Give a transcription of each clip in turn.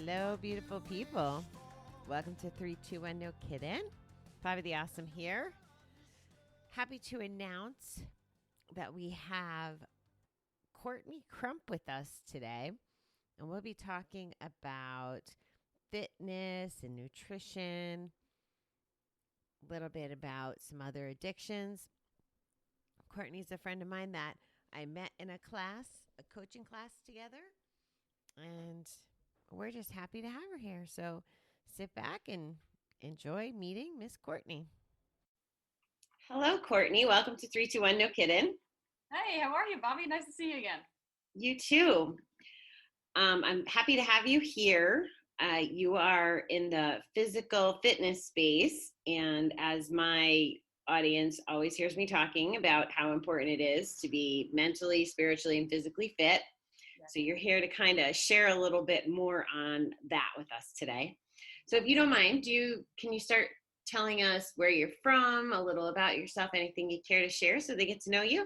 Hello, beautiful people. Welcome to 321 No Kiddin. Bobby the Awesome here. Happy to announce that we have Courtney Crump with us today, and we'll be talking about fitness and nutrition, a little bit about some other addictions. Courtney's a friend of mine that I met in a coaching class together, and we're just happy to have her here. So sit back and enjoy meeting Miss Courtney. Hello, Courtney. Welcome to 321 No Kiddin. Hey, how are you, Bobby? Nice to see you again. You too. I'm happy to have you here. You are in the physical fitness space, and as my audience always hears me talking about how important it is to be mentally, spiritually, and physically fit. Yes. So you're here to kind of share a little bit more on that with us today. So if you don't mind, can you start telling us where you're from, a little about yourself, anything you care to share so they get to know you?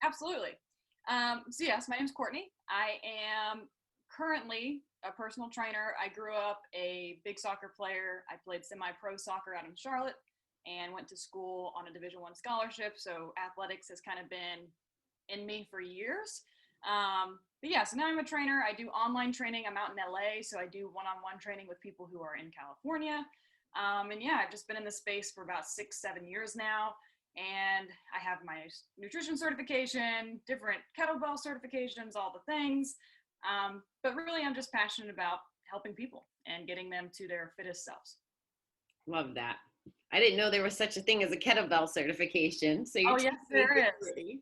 Absolutely. So yes, my name's Courtney. I am currently a personal trainer. I grew up a big soccer player. I played semi-pro soccer out in Charlotte and went to school on a Division I scholarship. So athletics has kind of been in me for years. But yeah, so now I'm a trainer. I do online training. I'm out in LA, so I do one-on-one training with people who are in California. And yeah, I've just been in this space for about 6-7 years now. And I have my nutrition certification, different kettlebell certifications, all the things. But really, I'm just passionate about helping people and getting them to their fittest selves. Love that. I didn't know there was such a thing as a kettlebell certification. So oh, yes, there is.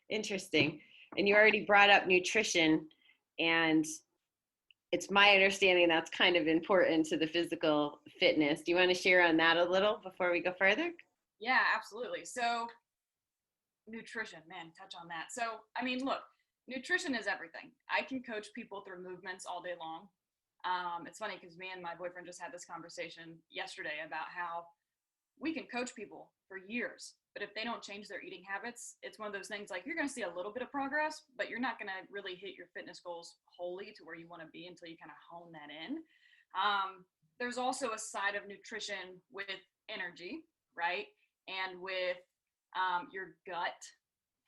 Interesting. And you already brought up nutrition, and it's my understanding that's kind of important to the physical fitness. Do you want to share on that a little before we go further? Yeah, absolutely. So nutrition, man, touch on that. So, I mean, look, nutrition is everything. I can coach people through movements all day long. It's funny because me and my boyfriend just had this conversation yesterday about how we can coach people for years, but if they don't change their eating habits, it's one of those things like you're going to see a little bit of progress, but you're not going to really hit your fitness goals wholly to where you want to be until you kind of hone that in. There's also a side of nutrition with energy, right? And with your gut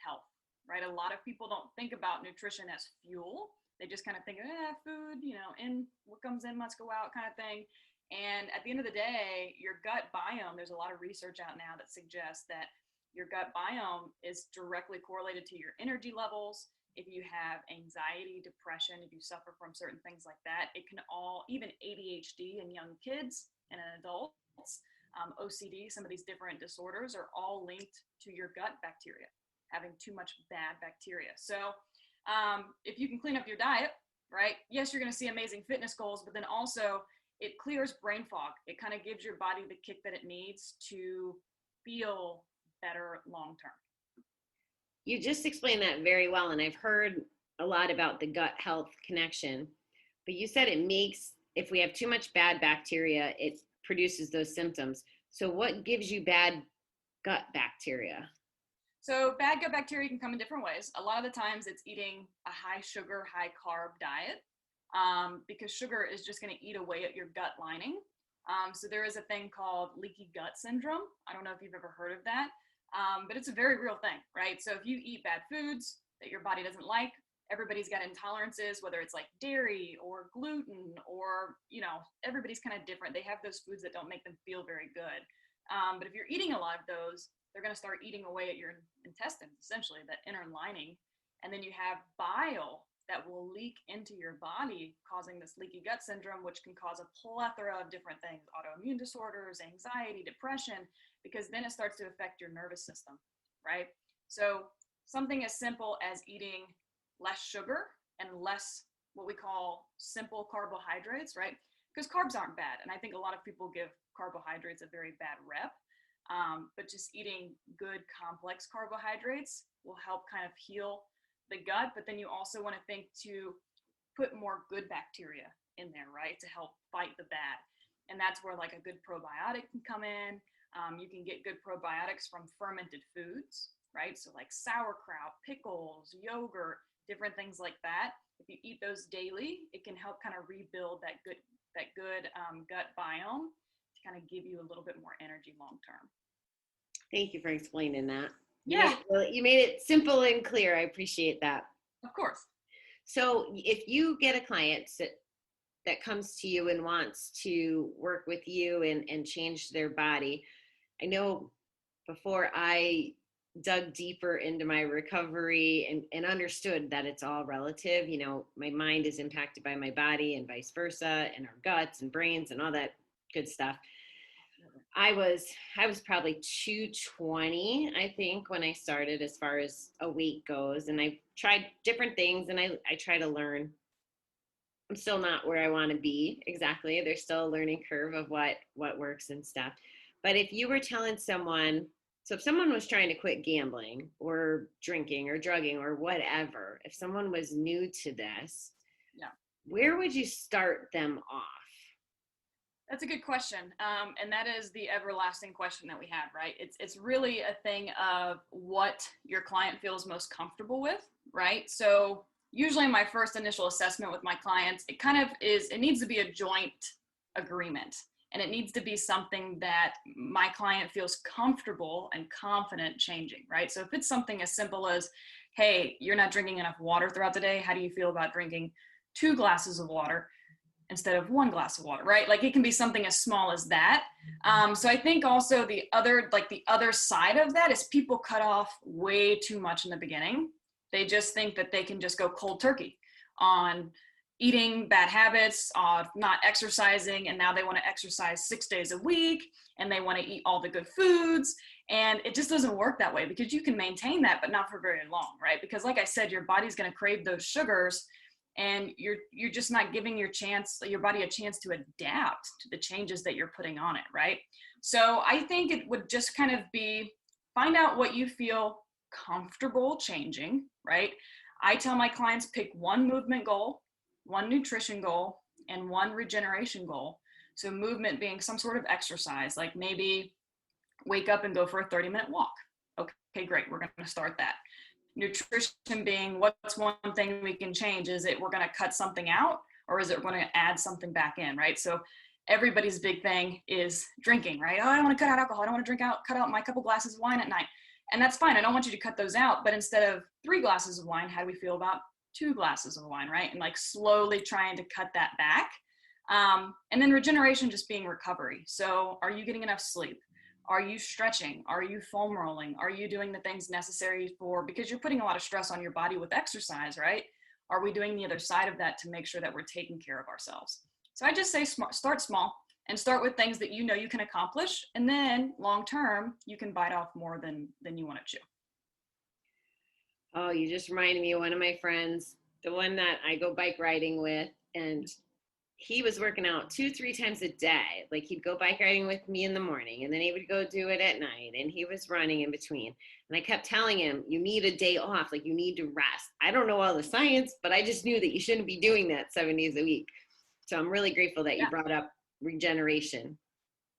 health, right? A lot of people don't think about nutrition as fuel. They just kind of think, food, in what comes in must go out kind of thing. And at the end of the day, your gut biome, there's a lot of research out now that suggests that your gut biome is directly correlated to your energy levels. If you have anxiety, depression, if you suffer from certain things like that, it can all, even ADHD in young kids and in adults, OCD, some of these different disorders are all linked to your gut bacteria, having too much bad bacteria. So if you can clean up your diet, right, yes, you're going to see amazing fitness goals, but then also it clears brain fog. It kind of gives your body the kick that it needs to feel better long term. You just explained that very well, and I've heard a lot about the gut health connection, but you said it makes, if we have too much bad bacteria, it produces those symptoms. So what gives you bad gut bacteria? So bad gut bacteria can come in different ways. A lot of the times it's eating a high sugar, high carb diet. Because sugar is just going to eat away at your gut lining. So there is a thing called leaky gut syndrome. I don't know if you've ever heard of that, but it's a very real thing, right? So if you eat bad foods that your body doesn't like, everybody's got intolerances, whether it's like dairy or gluten or, everybody's kind of different. They have those foods that don't make them feel very good. But if you're eating a lot of those, they're going to start eating away at your intestines, essentially, that inner lining. And then you have bile that will leak into your body, causing this leaky gut syndrome, which can cause a plethora of different things, autoimmune disorders, anxiety, depression, because then it starts to affect your nervous system, right? So something as simple as eating less sugar and less what we call simple carbohydrates, right? Because carbs aren't bad. And I think a lot of people give carbohydrates a very bad rep. But just eating good complex carbohydrates will help kind of heal the gut, but then you also want to think to put more good bacteria in there, right, to help fight the bad. And that's where like a good probiotic can come in. You can get good probiotics from fermented foods, right? So like sauerkraut, pickles, yogurt, different things like that. If you eat those daily, it can help kind of rebuild that good gut biome to kind of give you a little bit more energy long term. Thank you for explaining that. Yeah, You made it simple and clear. I appreciate that. of course. So if you get a client that comes to you and wants to work with you and change their body, I know before I dug deeper into my recovery and understood that it's all relative, you know, my mind is impacted by my body and vice versa, and our guts and brains and all that good stuff. I was probably 220, I think, when I started as far as a weight goes. And I tried different things and I try to learn. I'm still not where I want to be exactly. There's still a learning curve of what works and stuff. But if you were telling someone, so if someone was trying to quit gambling or drinking or drugging or whatever, if someone was new to this, yeah, where would you start them off? That's a good question. And that is the everlasting question that we have, right? It's really a thing of what your client feels most comfortable with, right? So usually my first initial assessment with my clients, it needs to be a joint agreement. And it needs to be something that my client feels comfortable and confident changing, right? So if it's something as simple as, hey, you're not drinking enough water throughout the day, how do you feel about drinking 2 glasses of water instead of 1 glass of water, right? Like it can be something as small as that. So I think also the other side of that is people cut off way too much in the beginning. They just think that they can just go cold turkey on eating bad habits, not exercising, and now they want to exercise 6 days a week, and they want to eat all the good foods. And it just doesn't work that way, because you can maintain that, but not for very long, right? Because like I said, your body's going to crave those sugars, and you're just not giving your body a chance to adapt to the changes that you're putting on it, right? So I think it would just kind of be, find out what you feel comfortable changing, right? I tell my clients, pick 1 movement goal, 1 nutrition goal, and 1 regeneration goal. So movement being some sort of exercise, like maybe wake up and go for a 30-minute walk. Okay, great, we're going to start that. Nutrition being, what's one thing we can change? Is it we're going to cut something out, or is it going to add something back in, right? So everybody's big thing is drinking, right? Oh, I don't want to cut out alcohol. I don't want to cut out my couple glasses of wine at night. And that's fine. I don't want you to cut those out. But instead of 3 glasses of wine, how do we feel about 2 glasses of wine, right? And like slowly trying to cut that back. And then regeneration just being recovery. So are you getting enough sleep? Are you stretching? Are you foam rolling? Are you doing the things necessary because you're putting a lot of stress on your body with exercise, right? Are we doing the other side of that to make sure that we're taking care of ourselves? So I just say start small and start with things that you know you can accomplish. And then long term, you can bite off more than you want to chew. Oh, you just reminded me of one of my friends, the one that I go bike riding with, and he was working out 2-3 times a day. Like he'd go bike riding with me in the morning, and then he would go do it at night, and he was running in between. And I kept telling him, you need a day off, like you need to rest. I don't know all the science, but I just knew that you shouldn't be doing that 7 days a week. So I'm really grateful that you brought up regeneration.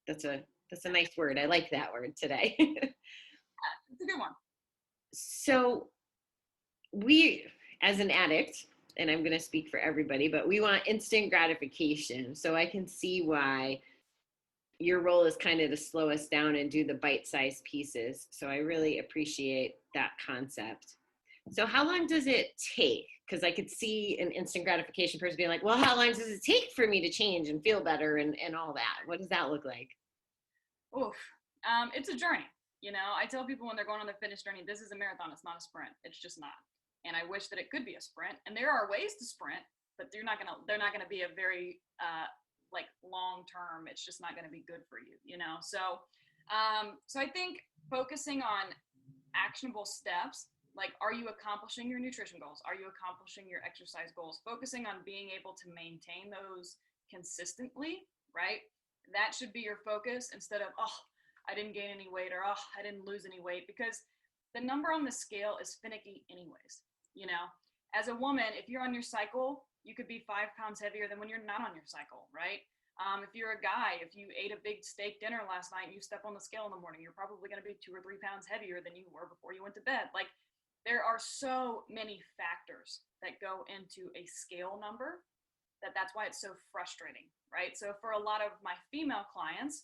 That's a nice word. I like that word today. It's a good one. So we, as an addict, and I'm going to speak for everybody, but we want instant gratification. So I can see why your role is kind of to slow us down and do the bite-sized pieces. So I really appreciate that concept. So how long does it take? Because I could see an instant gratification person being like, well, how long does it take for me to change and feel better and all that? What does that look like? Oof. It's a journey. You know, I tell people when they're going on their fitness journey, this is a marathon. It's not a sprint. It's just not. And I wish that it could be a sprint. And there are ways to sprint, but they're not gonna be a very like long term. It's just not gonna be good for you, you know. So I think focusing on actionable steps, like, are you accomplishing your nutrition goals? Are you accomplishing your exercise goals? Focusing on being able to maintain those consistently, right? That should be your focus, instead of, oh, I didn't gain any weight, or oh, I didn't lose any weight, because the number on the scale is finicky anyways. You know, as a woman, if you're on your cycle, you could be 5 pounds heavier than when you're not on your cycle, right? If you're a guy, if you ate a big steak dinner last night and you step on the scale in the morning, you're probably going to be 2 or 3 pounds heavier than you were before you went to bed. Like, there are so many factors that go into a scale number that's why it's so frustrating, right? So for a lot of my female clients,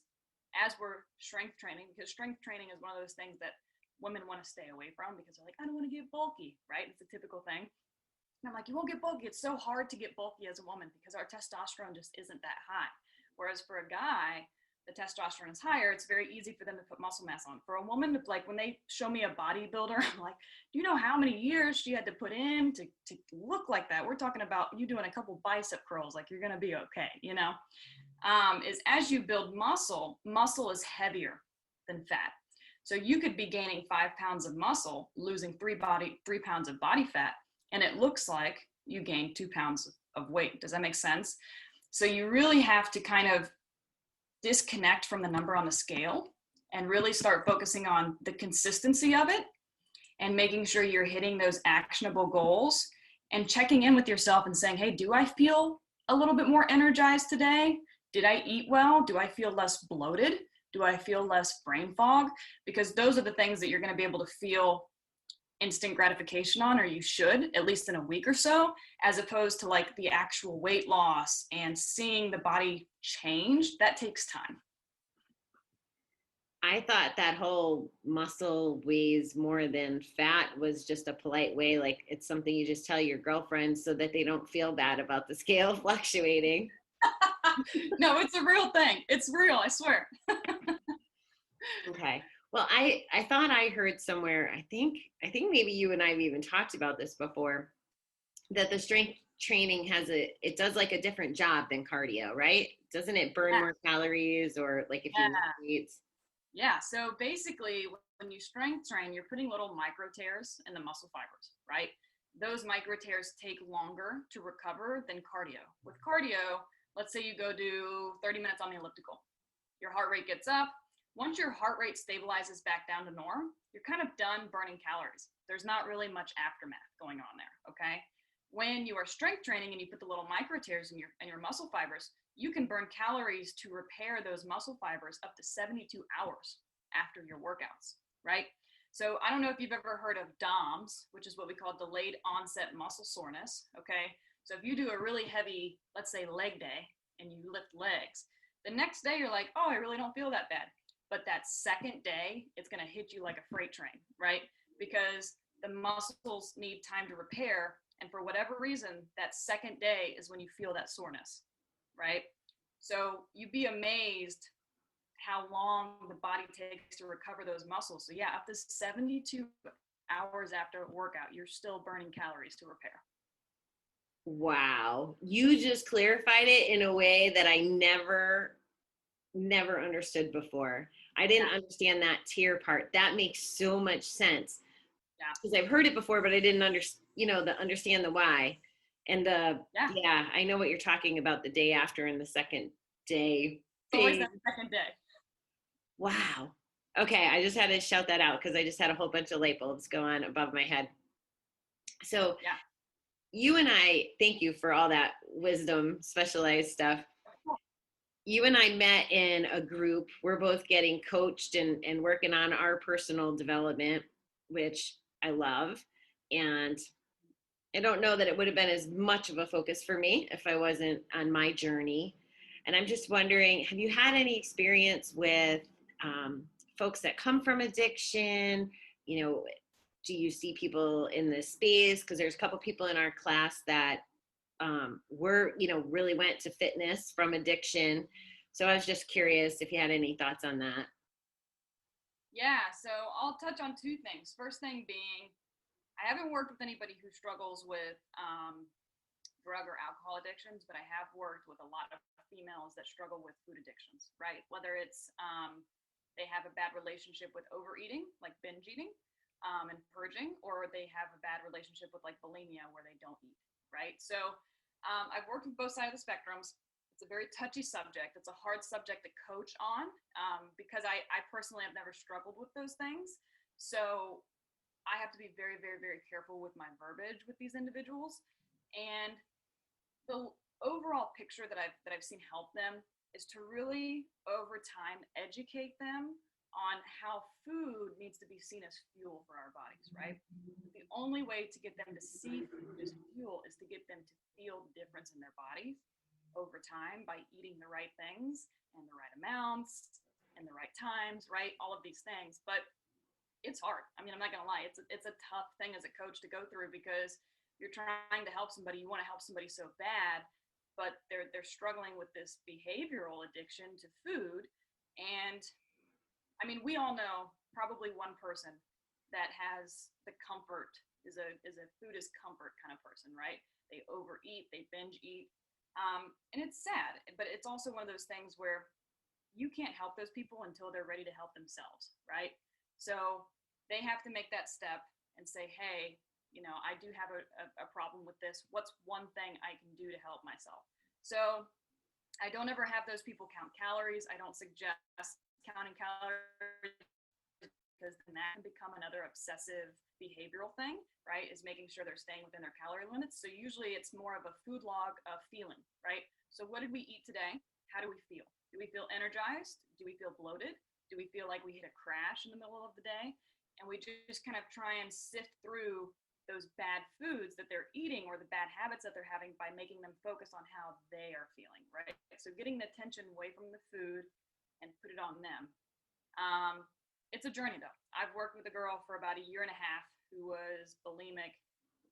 as we're strength training, because strength training is one of those things that women want to stay away from because they're like, I don't want to get bulky, right? It's a typical thing. And I'm like, you won't get bulky. It's so hard to get bulky as a woman because our testosterone just isn't that high. Whereas for a guy, the testosterone is higher, it's very easy for them to put muscle mass on. For a woman, like when they show me a bodybuilder, I'm like, do you know how many years she had to put in to look like that? We're talking about you doing a couple bicep curls, like you're going to be okay, you know? Is as you build muscle is heavier than fat. So you could be gaining 5 pounds of muscle, losing 3 pounds of body fat, and it looks like you gained 2 pounds of weight. Does that make sense? So you really have to kind of disconnect from the number on the scale and really start focusing on the consistency of it and making sure you're hitting those actionable goals and checking in with yourself and saying, hey, do I feel a little bit more energized today? Did I eat well? Do I feel less bloated? Do I feel less brain fog? Because those are the things that you're going to be able to feel instant gratification on, or you should, at least in a week or so, as opposed to like the actual weight loss and seeing the body change. That takes time. I thought that whole muscle weighs more than fat was just a polite way, like it's something you just tell your girlfriend so that they don't feel bad about the scale fluctuating. No, it's a real thing. It's real, I swear. Okay. Well, I thought I heard somewhere, I think maybe you and I have even talked about this before, that the strength training it does like a different job than cardio, right? Doesn't it burn more calories, or like if you lift weights? Yeah, so basically when you strength train, you're putting little micro tears in the muscle fibers, right? Those micro tears take longer to recover than cardio. With cardio, let's say you go do 30 minutes on the elliptical. Your heart rate gets up. Once your heart rate stabilizes back down to norm, you're kind of done burning calories. There's not really much aftermath going on there, okay? When you are strength training and you put the little micro tears in your muscle fibers, you can burn calories to repair those muscle fibers up to 72 hours after your workouts, right? So I don't know if you've ever heard of DOMS, which is what we call delayed onset muscle soreness, okay? So if you do a really heavy, let's say leg day, and you lift legs, the next day you're like, oh, I really don't feel that bad. But that second day, it's going to hit you like a freight train, right? Because the muscles need time to repair. And for whatever reason, that second day is when you feel that soreness, right? So you'd be amazed how long the body takes to recover those muscles. So yeah, up to 72 hours after a workout, you're still burning calories to repair. Wow. You just clarified it in a way that I never understood before. I didn't understand that tier part. That makes so much sense. Yeah. Because I've heard it before, but I didn't understand the why. And I know what you're talking about, the day after and the second day. It's always that second day. Wow. Okay, I just had to shout that out because I just had a whole bunch of light bulbs go on above my head. So you and I, thank you for all that wisdom, specialized stuff. You and I met in a group. We're both getting coached and working on our personal development, which I love. And I don't know that it would have been as much of a focus for me if I wasn't on my journey. And I'm just wondering, have you had any experience with folks that come from addiction? You know, do you see people in this space? Because there's a couple people in our class that really went to fitness from addiction. So I was just curious if you had any thoughts on that. Yeah, so I'll touch on two things. First thing being, I haven't worked with anybody who struggles with drug or alcohol addictions, but I have worked with a lot of females that struggle with food addictions, right? Whether it's they have a bad relationship with overeating, like binge eating and purging, or they have a bad relationship with like bulimia where they don't eat, right? So I've worked with both sides of the spectrums. It's a very touchy subject. It's a hard subject to coach on because I personally have never struggled with those things. So I have to be very, very, very careful with my verbiage with these individuals. And the overall picture that I've seen help them is to really over time educate them on how food needs to be seen as fuel for our bodies, right? The only way to get them to see food as fuel is to get them to feel the difference in their bodies over time by eating the right things and the right amounts and the right times, right? All of these things. But it's hard. I mean, I'm not going to lie. It's a tough thing as a coach to go through because you're trying to help somebody. You want to help somebody so bad, but they're struggling with this behavioral addiction to food. And I mean, we all know probably one person that has the comfort is a food is comfort kind of person, right? They overeat, they binge eat, and it's sad. But it's also one of those things where you can't help those people until they're ready to help themselves, right? So they have to make that step and say, hey, I do have a problem with this. What's one thing I can do to help myself? So I don't ever have those people count calories. I don't suggest counting calories because then that can become another obsessive behavioral thing, right? Is making sure they're staying within their calorie limits. So usually it's more of a food log of feeling, right? So what did we eat today? How do we feel? Do we feel energized? Do we feel bloated? Do we feel like we hit a crash in the middle of the day? And we just kind of try and sift through those bad foods that they're eating or the bad habits that they're having by making them focus on how they are feeling, right? So getting the attention away from the food and put it on them. It's a journey though. I've worked with a girl for about 1.5 years who was bulimic,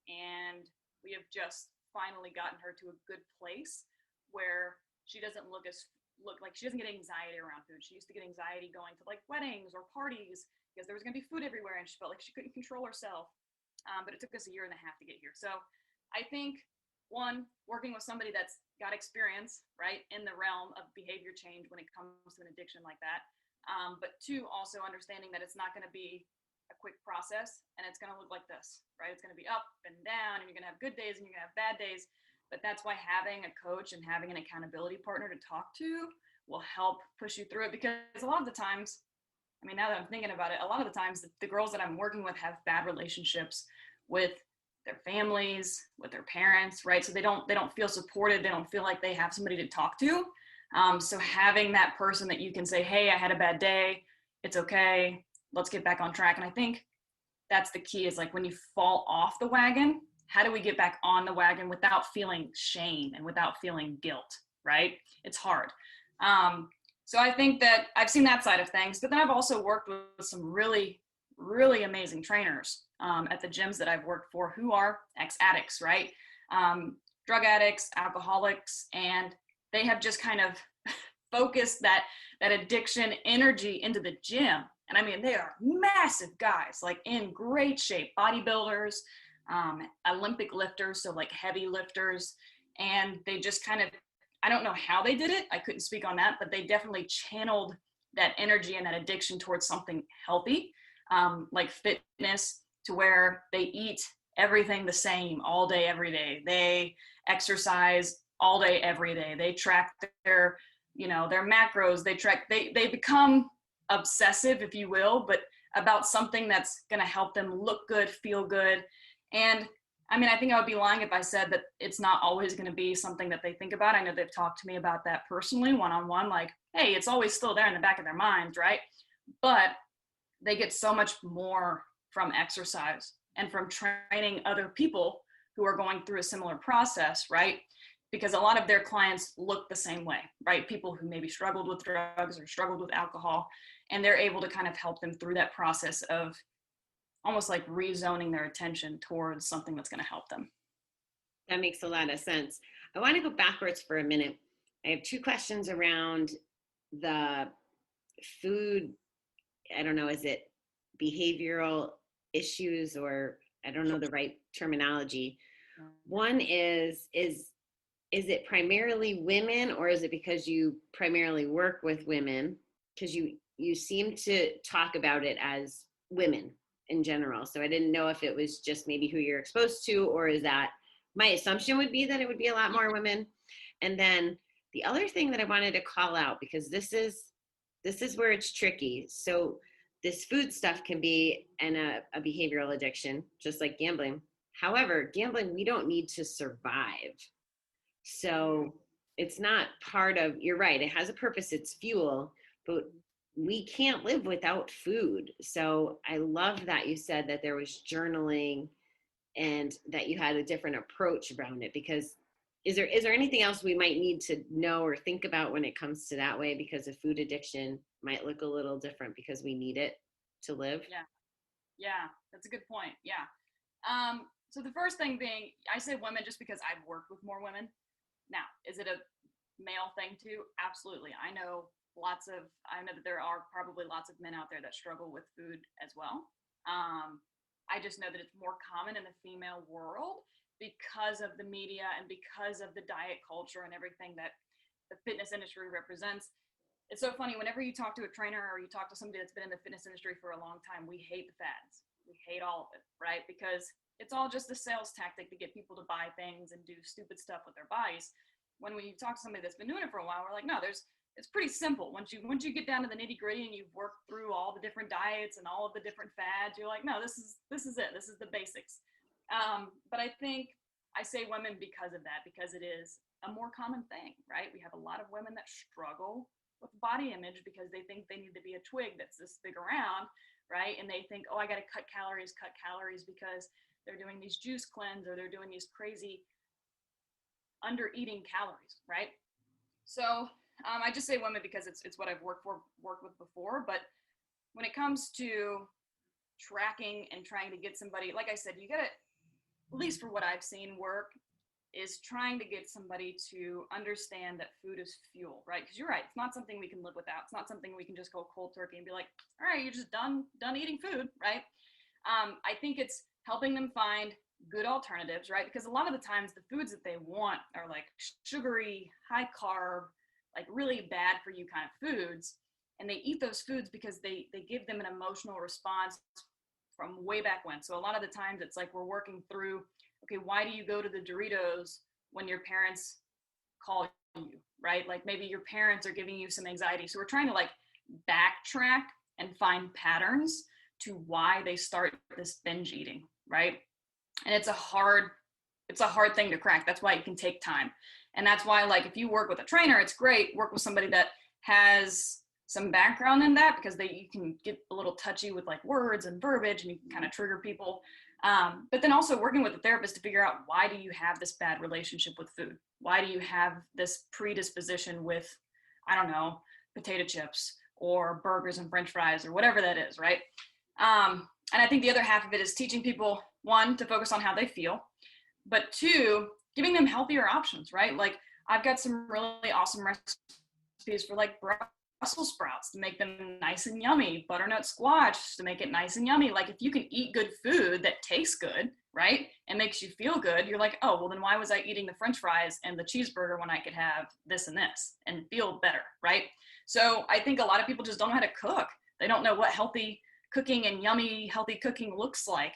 and we have just finally gotten her to a good place where she doesn't look like she doesn't get anxiety around food. She used to get anxiety going to like weddings or parties because there was going to be food everywhere and she felt like she couldn't control herself. But it took us 1.5 years to get here. So I think one, working with somebody that's got experience, right, in the realm of behavior change when it comes to an addiction like that. But two, also understanding that it's not going to be a quick process and it's going to look like this, right? It's going to be up and down and you're going to have good days and you're going to have bad days. But that's why having a coach and having an accountability partner to talk to will help push you through it. Because a lot of the times, I mean, now that I'm thinking about it, a lot of the times the girls that I'm working with have bad relationships with their families, with their parents, right? So they don't feel supported. They don't feel like they have somebody to talk to. So having that person that you can say, hey, I had a bad day. It's okay. Let's get back on track. And I think that's the key is like when you fall off the wagon, how do we get back on the wagon without feeling shame and without feeling guilt, right? It's hard. So I think that I've seen that side of things, but then I've also worked with some really, really amazing trainers at the gyms that I've worked for who are ex-addicts, right? Drug addicts, alcoholics, and they have just kind of focused that addiction energy into the gym. And I mean, they are massive guys, like in great shape, bodybuilders, Olympic lifters, so like heavy lifters. And they just kind of, I don't know how they did it. I couldn't speak on that, but they definitely channeled that energy and that addiction towards something healthy, like fitness, to where they eat everything the same all day, every day. They exercise all day, every day. They track their macros. They become obsessive, if you will, but about something that's going to help them look good, feel good. And I mean, I think I would be lying if I said that it's not always going to be something that they think about. I know they've talked to me about that personally, one-on-one, like, hey, it's always still there in the back of their minds, right? But they get so much more from exercise and from training other people who are going through a similar process, right? Because a lot of their clients look the same way, right? People who maybe struggled with drugs or struggled with alcohol, and they're able to kind of help them through that process of almost like rezoning their attention towards something that's going to help them. That makes a lot of sense. I want to go backwards for a minute. I have 2 questions around the food. I don't know, is it behavioral issues, or I don't know the right terminology. One is it primarily women, or is it because you primarily work with women? Because you seem to talk about it as women in general. So I didn't know if it was just maybe who you're exposed to, or is that, my assumption would be that it would be a lot more women. And then the other thing that I wanted to call out, because this is where it's tricky. So this food stuff can be a behavioral addiction, just like gambling. However, gambling, we don't need to survive. So it's not part of, you're right, it has a purpose, it's fuel, but we can't live without food. So I love that you said that there was journaling and that you had a different approach around it, because is there anything else we might need to know or think about when it comes to that way? Because a food addiction might look a little different because we need it to live. Yeah, that's a good point. Yeah. So the first thing being, I say women just because I've worked with more women. Now, is it a male thing too? Absolutely. I know that there are probably lots of men out there that struggle with food as well. I just know that it's more common in the female world because of the media and because of the diet culture and everything that the fitness industry represents. It's so funny, whenever you talk to a trainer or you talk to somebody that's been in the fitness industry for a long time, we hate the fads. We hate all of it, right? Because it's all just a sales tactic to get people to buy things and do stupid stuff with their bodies. When we talk to somebody that's been doing it for a while, we're like, no, it's pretty simple. Once you get down to the nitty gritty and you've worked through all the different diets and all of the different fads, you're like, no, this is it. This is the basics. But I think I say women because of that, because it is a more common thing, right? We have a lot of women that struggle with body image because they think they need to be a twig that's this big around, right? And they think, oh, I got to cut calories because they're doing these juice cleanse or they're doing these crazy under eating calories, right? So I just say women because it's what I've worked with before. But when it comes to tracking and trying to get somebody, like I said, you got to, at least for what I've seen work, is trying to get somebody to understand that food is fuel, right? Because you're right, it's not something we can live without. It's not something we can just go cold turkey and be like, all right, you're just done eating food, right? I think it's helping them find good alternatives, right? Because a lot of the times the foods that they want are like sugary, high carb, like really bad for you kind of foods. And they eat those foods because they give them an emotional response from way back when. So a lot of the times it's like we're working through, okay, why do you go to the Doritos when your parents call you, right? Like maybe your parents are giving you some anxiety. So we're trying to like backtrack and find patterns to why they start this binge eating, right? And it's a hard thing to crack. That's why it can take time. And that's why, like, if you work with a trainer, it's great. Work with somebody that has some background in that, because you can get a little touchy with like words and verbiage and you can kind of trigger people. But then also working with a therapist to figure out, why do you have this bad relationship with food? Why do you have this predisposition with, I don't know, potato chips or burgers and French fries or whatever that is, right? And I think the other half of it is teaching people, one, to focus on how they feel, but two, giving them healthier options, right? Like I've got some really awesome recipes for like Brussels sprouts to make them nice and yummy, butternut squash to make it nice and yummy. Like if you can eat good food that tastes good, right, and makes you feel good, you're like, oh, well then why was I eating the French fries and the cheeseburger when I could have this and this and feel better, right? So I think a lot of people just don't know how to cook. They don't know what healthy cooking and yummy, healthy cooking looks like,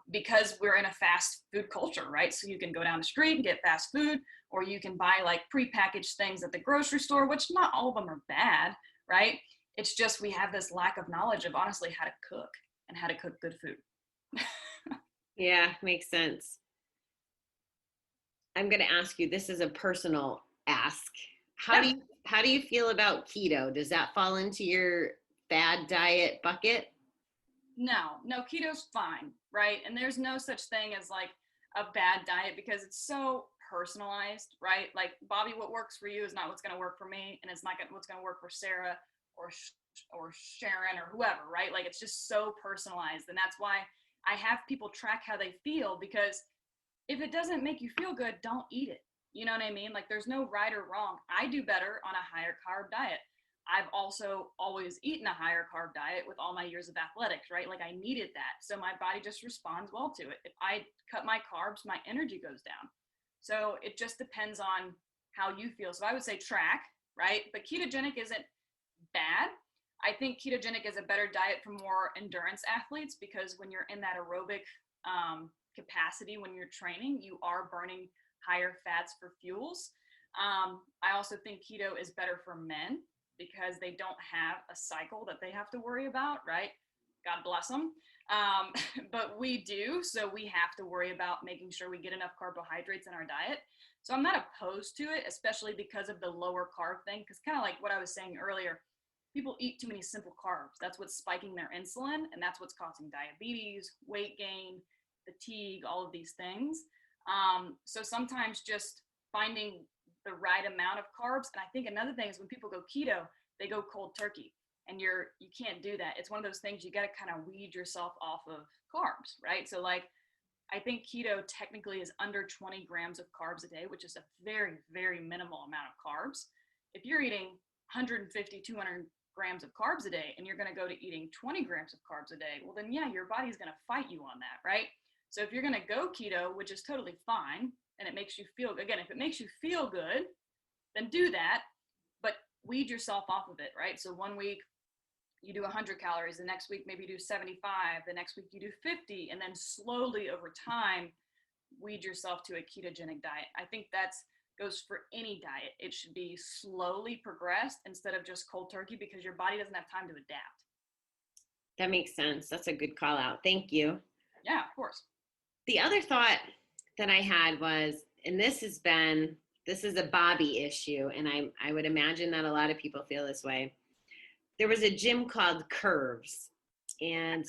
because we're in a fast food culture, right? So you can go down the street and get fast food, or you can buy like prepackaged things at the grocery store, which not all of them are bad, right? It's just we have this lack of knowledge of honestly how to cook and how to cook good food. Yeah, makes sense. I'm going to ask you, this is a personal ask. How do you feel about keto? Does that fall into your fad diet bucket? No, keto's fine, right? And there's no such thing as like a bad diet because it's so personalized, right? Like, Bobby, what works for you is not what's going to work for me, and it's not what's going to work for Sarah or Sharon or whoever, right? Like, it's just so personalized, and that's why I have people track how they feel, because if it doesn't make you feel good, don't eat it. You know what I mean? Like, there's no right or wrong. I do better on a higher carb diet. I've also always eaten a higher carb diet with all my years of athletics, right? Like, I needed that. So my body just responds well to it. If I cut my carbs, my energy goes down. So it just depends on how you feel. So I would say track, right? But ketogenic isn't bad. I think ketogenic is a better diet for more endurance athletes, because when you're in that aerobic capacity, when you're training, you are burning higher fats for fuels. I also think keto is better for men, because they don't have a cycle that they have to worry about, right? God bless them. But we do, so we have to worry about making sure we get enough carbohydrates in our diet. So I'm not opposed to it, especially because of the lower carb thing, because kind of like what I was saying earlier, people eat too many simple carbs. That's what's spiking their insulin, and that's what's causing diabetes, weight gain, fatigue, all of these things. So sometimes just finding the right amount of carbs. And I think another thing is when people go keto, they go cold turkey, and you can't do that. It's one of those things you got to kind of weed yourself off of carbs, right? So like, I think keto technically is under 20 grams of carbs a day, which is a very, very minimal amount of carbs. If you're eating 150, 200 grams of carbs a day, and you're going to go to eating 20 grams of carbs a day, well then yeah, your body's going to fight you on that, right? So if you're going to go keto, which is totally fine, and it makes you feel, again, if it makes you feel good, then do that, but weed yourself off of it, right? So one week you do 100 calories, the next week maybe you do 75, the next week you do 50, and then slowly over time weed yourself to a ketogenic diet. I think that's goes for any diet. It should be slowly progressed instead of just cold turkey, because your body doesn't have time to adapt. That makes sense. That's a good call out. Thank you. Yeah, of course. The other thought that I had was, and this is a Bobby issue, and I would imagine that a lot of people feel this way. There was a gym called Curves, and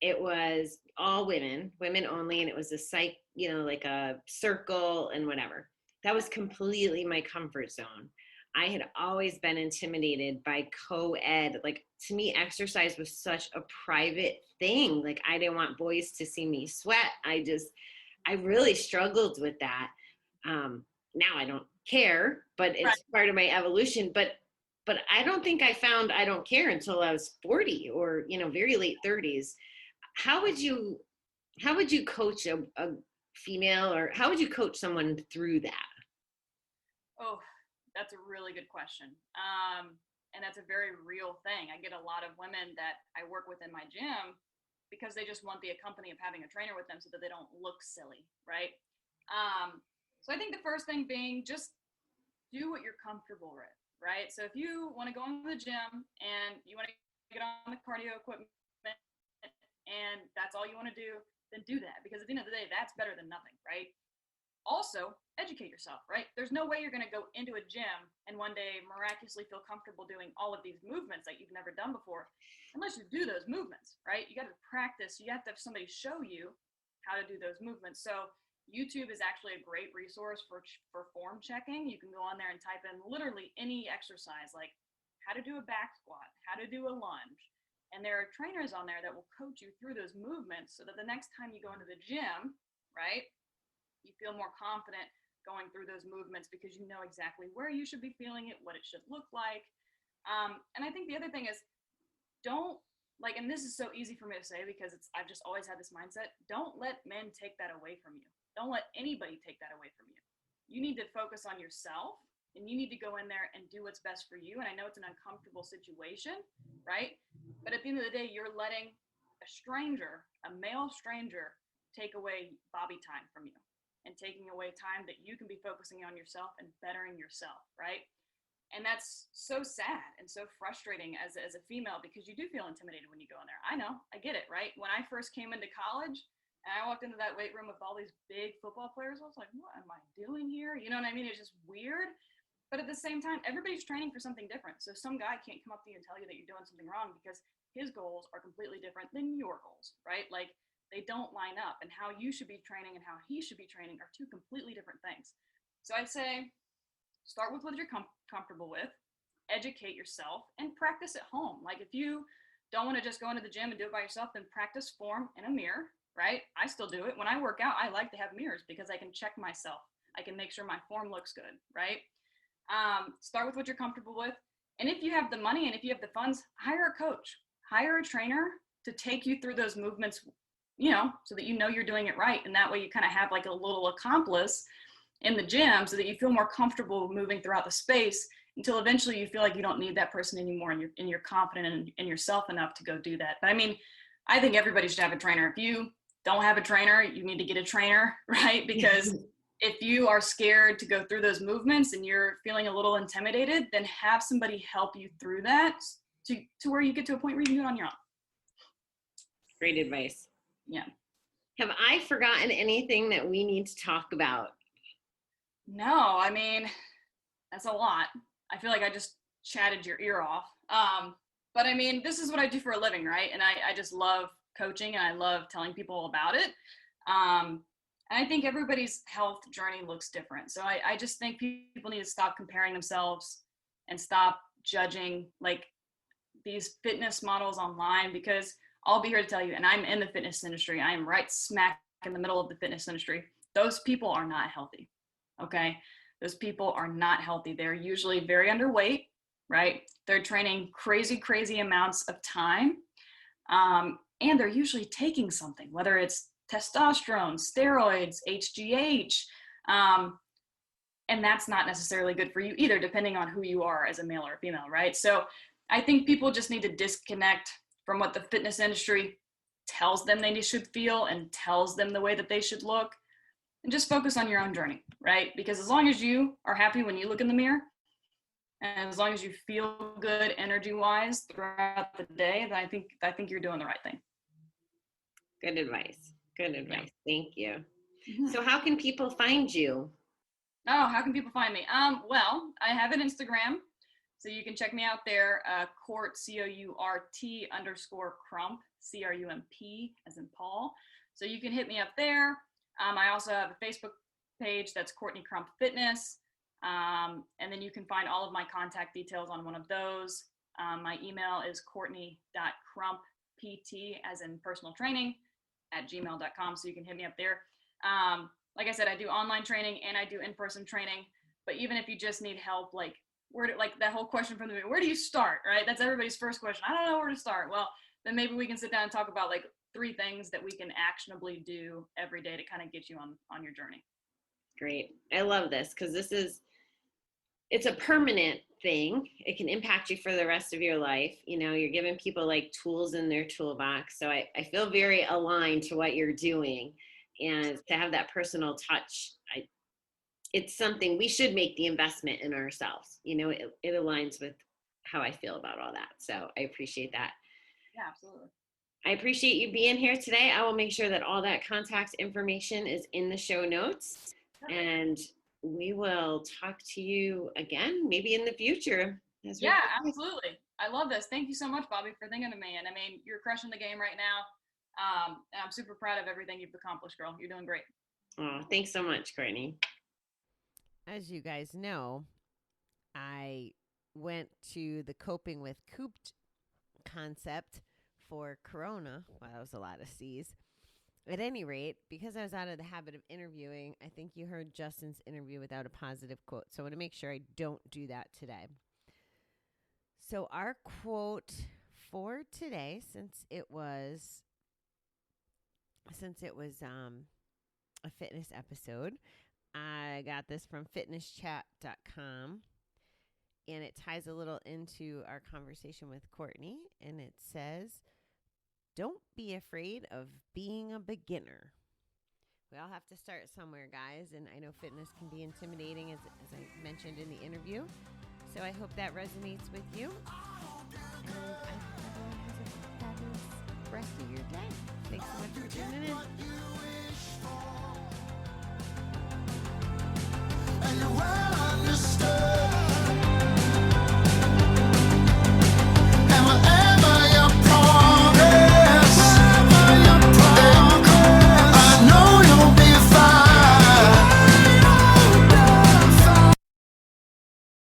it was all women only, and it was like a circle and whatever. That was completely my comfort zone. I had always been intimidated by co-ed. Like, to me, exercise was such a private thing. Like, I didn't want boys to see me sweat. I really struggled with that. Now I don't care, but it's Right. part of my evolution. But I don't think I found I don't care until I was 40 or, very late 30s. How would you coach a female, or how would you coach someone through that? Oh, that's a really good question. And that's a very real thing. I get a lot of women that I work with in my gym because they just want the accompany of having a trainer with them so that they don't look silly, right? So I think the first thing being, just do what you're comfortable with, right? So if you want to go into the gym and you want to get on the cardio equipment and that's all you want to do, then do that, because at the end of the day, that's better than nothing, right? Also, educate yourself, right? There's no way you're going to go into a gym and one day miraculously feel comfortable doing all of these movements that you've never done before unless you do those movements, right? You got to practice. You have to have somebody show you how to do those movements. So YouTube is actually a great resource for form checking. You can go on there and type in literally any exercise, like how to do a back squat, how to do a lunge. And there are trainers on there that will coach you through those movements so that the next time you go into the gym, right, you feel more confident going through those movements because you know exactly where you should be feeling it, what it should look like. And I think the other thing is, don't, like, and this is so easy for me to say because I've just always had this mindset, don't let men take that away from you. Don't let anybody take that away from you. You need to focus on yourself, and you need to go in there and do what's best for you. And I know it's an uncomfortable situation, right? But at the end of the day, you're letting a stranger, a male stranger, take away Bobby time from you, and taking away time that you can be focusing on yourself and bettering yourself, right? And that's so sad and so frustrating as a female, because you do feel intimidated when you go in there. I know, I get it, right? When I first came into college and I walked into that weight room with all these big football players, I was like, what am I doing here? You know what I mean? It's just weird. But at the same time, everybody's training for something different. So some guy can't come up to you and tell you that you're doing something wrong because his goals are completely different than your goals, right? Like, they don't line up, and how you should be training and how he should be training are two completely different things. So I'd say start with what you're comfortable with, educate yourself, and practice at home. Like, if you don't want to just go into the gym and do it by yourself, then practice form in a mirror, right? I still do it. When I work out, I like to have mirrors because I can check myself. I can make sure my form looks good, right? Start with what you're comfortable with. And if you have the money and if you have the funds, hire a coach, hire a trainer to take you through those movements, so that you're doing it right. And that way you kind of have like a little accomplice in the gym so that you feel more comfortable moving throughout the space until eventually you feel like you don't need that person anymore, and you're confident in yourself enough to go do that. But I mean, I think everybody should have a trainer. If you don't have a trainer, you need to get a trainer, right? Because if you are scared to go through those movements and you're feeling a little intimidated, then have somebody help you through that to where you get to a point where you can do it on your own. Great advice. Yeah. Have I forgotten anything that we need to talk about? No, I mean, that's a lot. I feel like I just chatted your ear off. But I mean, this is what I do for a living, right? And I just love coaching and I love telling people about it. And I think everybody's health journey looks different. So I just think people need to stop comparing themselves and stop judging like these fitness models online, because I'll be here to tell you, and I'm in the fitness industry. I am right smack in the middle of the fitness industry. Those people are not healthy. Okay. Those people are not healthy. They're usually very underweight, right? They're training crazy amounts of time. And they're usually taking something, whether it's testosterone, steroids, HGH. And that's not necessarily good for you either, depending on who you are as a male or a female, right? So I think people just need to disconnect from what the fitness industry tells them they should feel and tells them the way that they should look, and just focus on your own journey, right? Because as long as you are happy when you look in the mirror, and as long as you feel good energy-wise throughout the day, then I think you're doing the right thing. Good advice. Good advice. Yeah. Thank you. Mm-hmm. So how can people find you? Oh, how can people find me? Well, I have an Instagram, so you can check me out there. Court, COURT_Crump, CRUMP, as in Paul. So you can hit me up there. I also have a Facebook page that's Courtney Crump Fitness. And then you can find all of my contact details on one of those. My email is courtney.crumppt, as in personal training, @gmail.com. So you can hit me up there. Like I said, I do online training and I do in-person training. But even if you just need help, like that whole question from the beginning, where do you start, right? That's everybody's first question. I don't know where to start. Well, then maybe we can sit down and talk about like 3 things that we can actionably do every day to kind of get you on your journey. Great. I love this because it's a permanent thing. It can impact you for the rest of your life. You know, you're giving people like tools in their toolbox. So I feel very aligned to what you're doing, and to have that personal touch. It's something we should make the investment in ourselves. You know, it aligns with how I feel about all that. So I appreciate that. Yeah, absolutely. I appreciate you being here today. I will make sure that all that contact information is in the show notes. Perfect. And we will talk to you again, maybe in the future. Yeah, absolutely. I love this. Thank you so much, Bobby, for thinking of me. And I mean, you're crushing the game right now. And I'm super proud of everything you've accomplished, girl. You're doing great. Oh, thanks so much, Courtney. As you guys know, I went to the Coping with Cooped concept for Corona. Well, that was a lot of C's. At any rate, because I was out of the habit of interviewing, I think you heard Justin's interview without a positive quote. So I want to make sure I don't do that today. So our quote for today, since it was a fitness episode, I got this from fitnesschat.com, and it ties a little into our conversation with Courtney, and it says, "Don't be afraid of being a beginner." We all have to start somewhere, guys, and I know fitness can be intimidating, as I mentioned in the interview, so I hope that resonates with you, and I hope everyone has a fabulous rest of your day. Thanks so much for tuning in.